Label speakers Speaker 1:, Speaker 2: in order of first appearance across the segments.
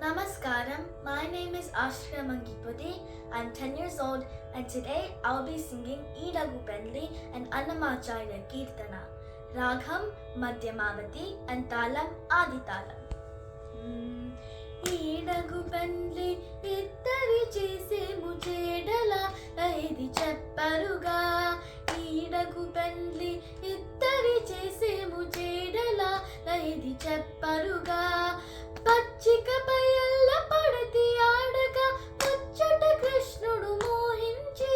Speaker 1: Namaskaram, my name is Ashra Mangipudi. I'm 10 years old and today I'll be singing Eelagu Pendli and Annamacharya Kirtana. Ragham Madhyamavati and Talam Aditalam. ఈడగు పెండ్లి ఇద్దరి చేసేము చేడల ఇది చెప్పరుగా ఈడగు పెండ్లి ఇద్దరి చేసేము చేడల ఇది చెప్పరుగా పచ్చికపై ఎల్ల పడతి ఆడగా ముచ్చట కృష్ణుడు మోహించి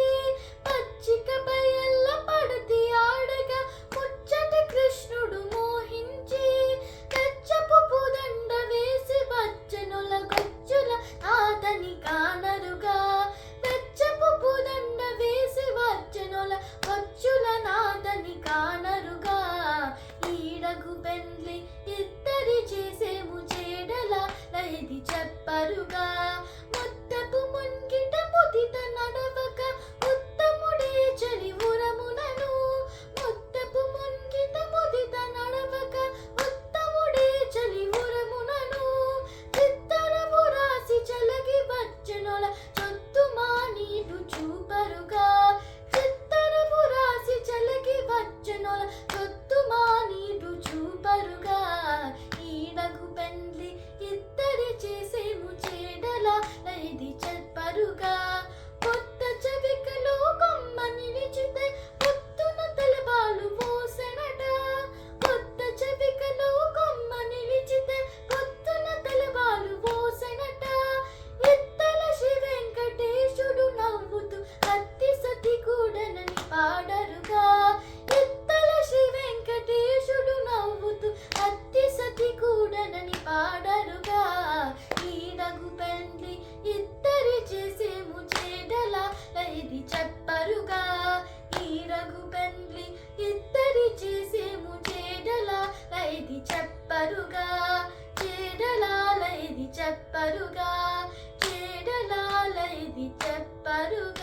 Speaker 1: పచ్చికపై ఎల్ల పడతి ఆడగా ముచ్చట కృష్ణుడు మోహించి కచ్చపు పుదండ వేసి వచ్చనుల గొచ్చుల తాతని కానరుగా వెచ్చపు పుదండ వేసి వచ్చనుల గొచ్చుల నాదని కానరుగా ఈడగు పెండ్లి ఇద్దరి చేసేము చేడల ఇది చెప్పరుగా ముద్దపు ముంగిట ముదిత నడవక ఉత్తముడే చలి ఉరమునను ముద్దపు ముంగిట ముదిత నడవక ఉత్తముడే చలి ఉరమునను చిత్తరము రాసి చలగి వచ్చనుల చొత్తు మానీటు చూపరుగా చిత్తరము రాసి చలగి వచ్చనుల చొత్తు మానీటు చూపరుగా ఈడగు పెండ్లి ఇద్దరి చేసేము చేడల ఇది చెప్పరుగా కొత్త చవికలో కొమ్మ నిలిచితే పొత్తున తలబాలు పోసెనట కొత్త చవికలో కొమ్మ నిలిచితే పొత్తున తలబాలు పోసెనట ఇత్తల శ్రీ వెంకటేశుడు నవ్వుతూ కత్తి సతి కూడనని పాడరుగా ఇత్తల శ్రీ వెంకటేశుడు నవ్వుతూ కత్తి సతి కూడనని పాడరుగా ఈడగు పెండ్లి ఇద్దరి చేసేము చేడల ఇది చెప్పరుగా ఈడగు పెండ్లి ఇద్దరి చేసేము చేడల ఇది చెప్పరుగా చేడల ఇది చెప్పరుగా చేడల ఇది చెప్పరుగా